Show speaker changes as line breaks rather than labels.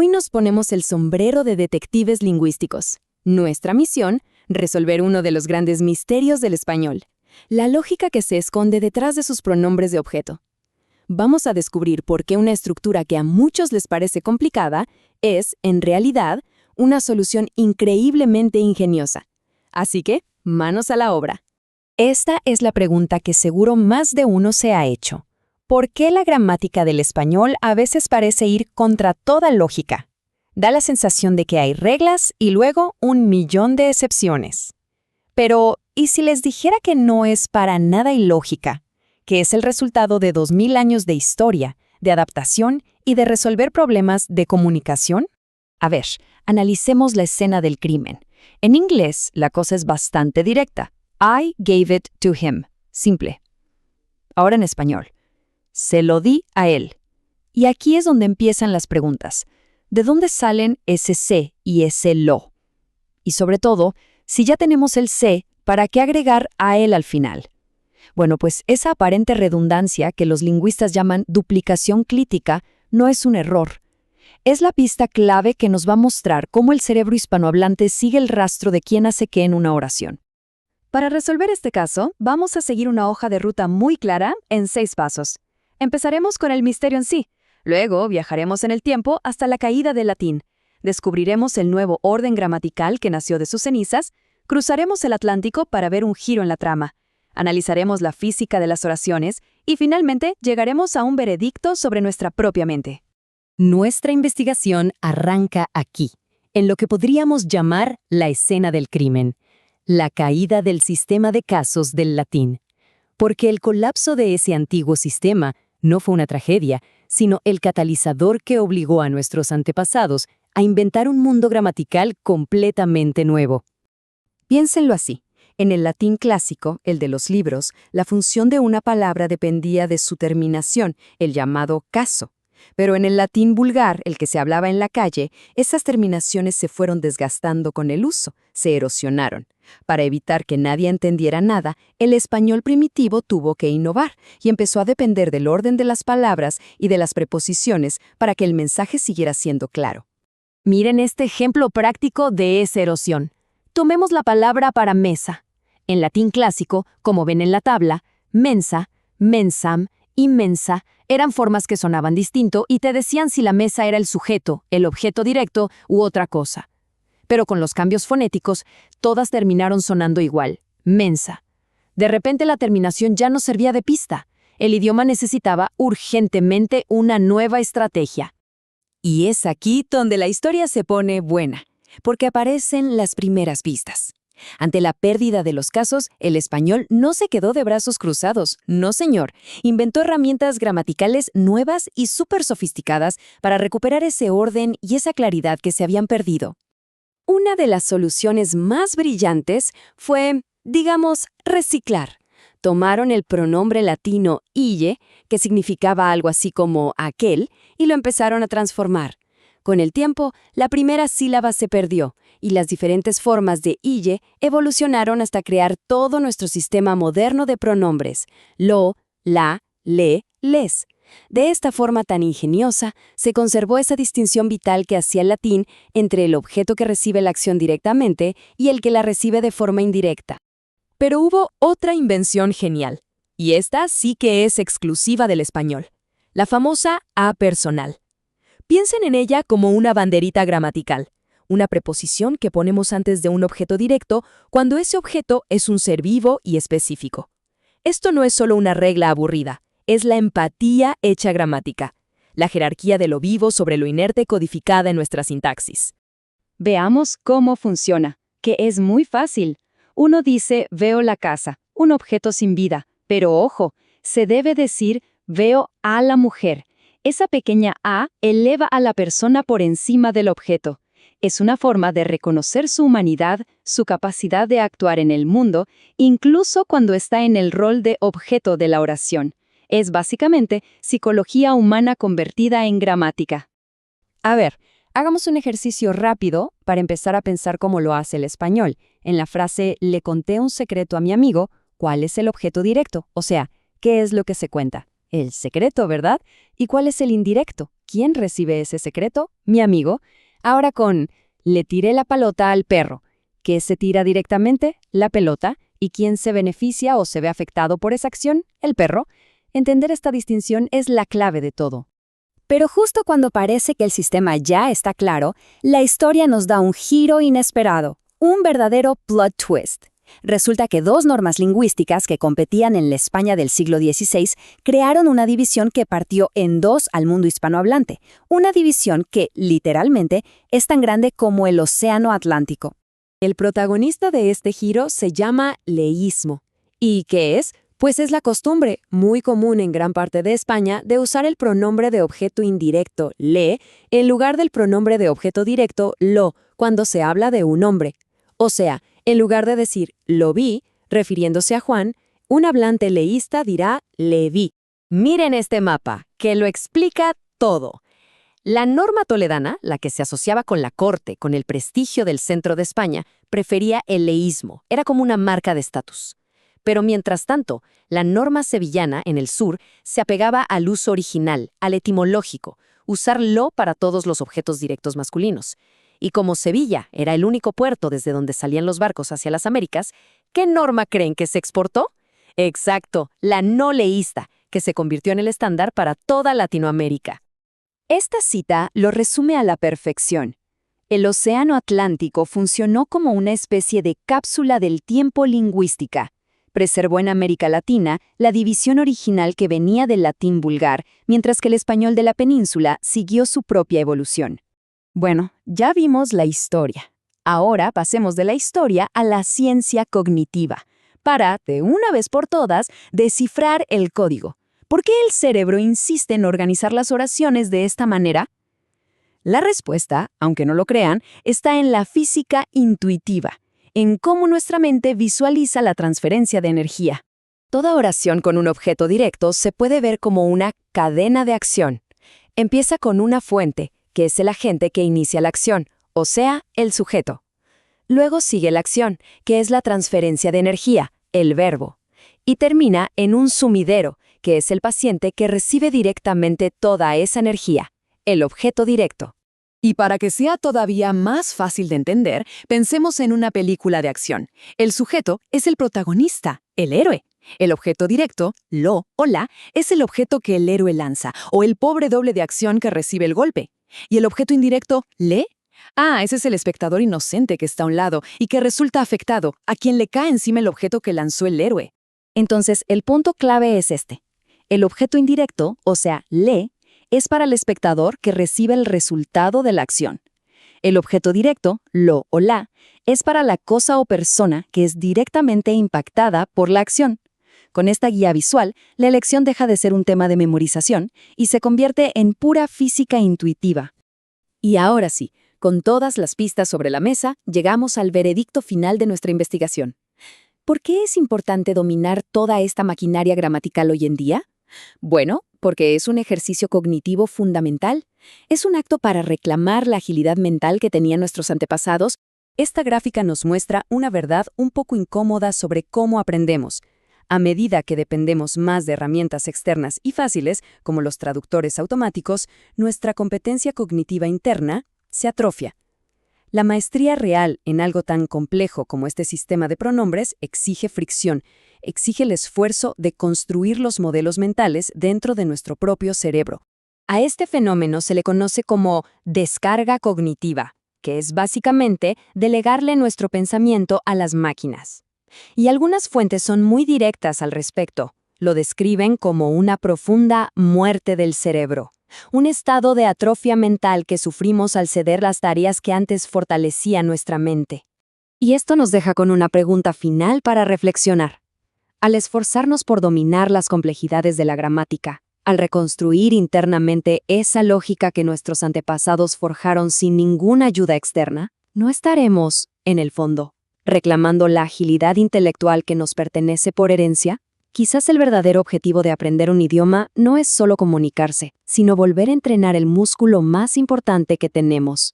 Hoy nos ponemos el sombrero de detectives lingüísticos. Nuestra misión, resolver uno de los grandes misterios del español, la lógica que se esconde detrás de sus pronombres de objeto. Vamos a descubrir por qué una estructura que a muchos les parece complicada es, en realidad, una solución increíblemente ingeniosa. Así que, manos a la obra.
Esta es la pregunta que seguro más de uno se ha hecho. ¿Por qué la gramática del español a veces parece ir contra toda lógica? Da la sensación de que hay reglas y luego 1.000.000 de excepciones. Pero, ¿y si les dijera que no es para nada ilógica? Que es el resultado de 2000 años de historia, de adaptación y de resolver problemas de comunicación? A ver, analicemos la escena del crimen. En inglés, la cosa es bastante directa. I gave it to him. Simple. Ahora en español. Se lo di a él. Y aquí es donde empiezan las preguntas. ¿De dónde salen ese se y ese lo? Y sobre todo, si ya tenemos el se, ¿para qué agregar a él al final? Bueno, pues esa aparente redundancia que los lingüistas llaman duplicación clítica no es un error. Es la pista clave que nos va a mostrar cómo el cerebro hispanohablante sigue el rastro de quién hace qué en una oración.
Para resolver este caso, vamos a seguir una hoja de ruta muy clara en 6 pasos. Empezaremos con el misterio en sí. Luego viajaremos en el tiempo hasta la caída del latín. Descubriremos el nuevo orden gramatical que nació de sus cenizas. Cruzaremos el Atlántico para ver un giro en la trama. Analizaremos la física de las oraciones y finalmente llegaremos a un veredicto sobre nuestra propia mente.
Nuestra investigación arranca aquí, en lo que podríamos llamar la escena del crimen, la caída del sistema de casos del latín. Porque el colapso de ese antiguo sistema no fue una tragedia, sino el catalizador que obligó a nuestros antepasados a inventar un mundo gramatical completamente nuevo. Piénsenlo así. En el latín clásico, el de los libros, la función de una palabra dependía de su terminación, el llamado caso. Pero en el latín vulgar, el que se hablaba en la calle, esas terminaciones se fueron desgastando con el uso, se erosionaron. Para evitar que nadie entendiera nada, el español primitivo tuvo que innovar y empezó a depender del orden de las palabras y de las preposiciones para que el mensaje siguiera siendo claro.
Miren este ejemplo práctico de esa erosión. Tomemos la palabra para mesa. En latín clásico, como ven en la tabla, mensa, mensam y mensa eran formas que sonaban distinto y te decían si la mesa era el sujeto, el objeto directo u otra cosa. Pero con los cambios fonéticos, todas terminaron sonando igual, mensa. De repente la terminación ya no servía de pista. El idioma necesitaba urgentemente una nueva estrategia.
Y es aquí donde la historia se pone buena, porque aparecen las primeras pistas. Ante la pérdida de los casos, el español no se quedó de brazos cruzados, no señor. Inventó herramientas gramaticales nuevas y súper sofisticadas para recuperar ese orden y esa claridad que se habían perdido. Una de las soluciones más brillantes fue, digamos, reciclar. Tomaron el pronombre latino ille, que significaba algo así como aquel, y lo empezaron a transformar. Con el tiempo, la primera sílaba se perdió, y las diferentes formas de ille evolucionaron hasta crear todo nuestro sistema moderno de pronombres, lo, la, le, les. De esta forma tan ingeniosa, se conservó esa distinción vital que hacía el latín entre el objeto que recibe la acción directamente y el que la recibe de forma indirecta.
Pero hubo otra invención genial, y esta sí que es exclusiva del español, la famosa a personal. Piensen en ella como una banderita gramatical, una preposición que ponemos antes de un objeto directo cuando ese objeto es un ser vivo y específico. Esto no es solo una regla aburrida, es la empatía hecha gramática, la jerarquía de lo vivo sobre lo inerte codificada en nuestra sintaxis.
Veamos cómo funciona, que es muy fácil. Uno dice veo la casa, un objeto sin vida, pero ojo, se debe decir veo a la mujer. Esa pequeña a eleva a la persona por encima del objeto. Es una forma de reconocer su humanidad, su capacidad de actuar en el mundo, incluso cuando está en el rol de objeto de la oración. Es básicamente psicología humana convertida en gramática.
A ver, hagamos un ejercicio rápido para empezar a pensar cómo lo hace el español. En la frase le conté un secreto a mi amigo, ¿cuál es el objeto directo? O sea, ¿qué es lo que se cuenta? El secreto, ¿verdad? ¿Y cuál es el indirecto? ¿Quién recibe ese secreto? Mi amigo. Ahora con le tiré la pelota al perro. ¿Qué se tira directamente? La pelota. ¿Y quién se beneficia o se ve afectado por esa acción? El perro. Entender esta distinción es la clave de todo.
Pero justo cuando parece que el sistema ya está claro, la historia nos da un giro inesperado, un verdadero plot twist. Resulta que dos normas lingüísticas que competían en la España del siglo XVI crearon una división que partió en dos al mundo hispanohablante, una división que, literalmente, es tan grande como el océano Atlántico.
El protagonista de este giro se llama leísmo. ¿Y qué es? Pues es la costumbre, muy común en gran parte de España, de usar el pronombre de objeto indirecto, le, en lugar del pronombre de objeto directo, lo, cuando se habla de un hombre. O sea, en lugar de decir lo vi, refiriéndose a Juan, un hablante leísta dirá le vi. Miren este mapa, que lo explica todo. La norma toledana, la que se asociaba con la corte, con el prestigio del centro de España, prefería el leísmo, era como una marca de estatus. Pero mientras tanto, la norma sevillana, en el sur, se apegaba al uso original, al etimológico, usar lo para todos los objetos directos masculinos. Y como Sevilla era el único puerto desde donde salían los barcos hacia las Américas, ¿qué norma creen que se exportó? Exacto, la no leísta, que se convirtió en el estándar para toda Latinoamérica.
Esta cita lo resume a la perfección. El océano Atlántico funcionó como una especie de cápsula del tiempo lingüística. Preservó en América Latina la división original que venía del latín vulgar, mientras que el español de la península siguió su propia evolución. Bueno, ya vimos la historia. Ahora pasemos de la historia a la ciencia cognitiva, para, de una vez por todas, descifrar el código. ¿Por qué el cerebro insiste en organizar las oraciones de esta manera? La respuesta, aunque no lo crean, está en la física intuitiva, en cómo nuestra mente visualiza la transferencia de energía. Toda oración con un objeto directo se puede ver como una cadena de acción. Empieza con una fuente, que es el agente que inicia la acción, o sea, el sujeto. Luego sigue la acción, que es la transferencia de energía, el verbo. Y termina en un sumidero, que es el paciente que recibe directamente toda esa energía, el objeto directo.
Y para que sea todavía más fácil de entender, pensemos en una película de acción. El sujeto es el protagonista, el héroe. El objeto directo, lo o la, es el objeto que el héroe lanza, o el pobre doble de acción que recibe el golpe. ¿Y el objeto indirecto, le? Ese es el espectador inocente que está a un lado y que resulta afectado, a quien le cae encima el objeto que lanzó el héroe.
Entonces, el punto clave es este. El objeto indirecto, o sea, le, es para el espectador que recibe el resultado de la acción. El objeto directo, lo o la, es para la cosa o persona que es directamente impactada por la acción. Con esta guía visual, la elección deja de ser un tema de memorización y se convierte en pura física intuitiva. Y ahora sí, con todas las pistas sobre la mesa, llegamos al veredicto final de nuestra investigación. ¿Por qué es importante dominar toda esta maquinaria gramatical hoy en día? Bueno, porque es un ejercicio cognitivo fundamental. Es un acto para reclamar la agilidad mental que tenían nuestros antepasados. Esta gráfica nos muestra una verdad un poco incómoda sobre cómo aprendemos. A medida que dependemos más de herramientas externas y fáciles, como los traductores automáticos, nuestra competencia cognitiva interna se atrofia. La maestría real en algo tan complejo como este sistema de pronombres exige fricción, exige el esfuerzo de construir los modelos mentales dentro de nuestro propio cerebro. A este fenómeno se le conoce como descarga cognitiva, que es básicamente delegarle nuestro pensamiento a las máquinas. Y algunas fuentes son muy directas al respecto. Lo describen como una profunda muerte del cerebro, un estado de atrofia mental que sufrimos al ceder las tareas que antes fortalecían nuestra mente. Y esto nos deja con una pregunta final para reflexionar. Al esforzarnos por dominar las complejidades de la gramática, al reconstruir internamente esa lógica que nuestros antepasados forjaron sin ninguna ayuda externa, ¿no estaremos, en el fondo, reclamando la agilidad intelectual que nos pertenece por herencia? Quizás el verdadero objetivo de aprender un idioma no es solo comunicarse, sino volver a entrenar el músculo más importante que tenemos,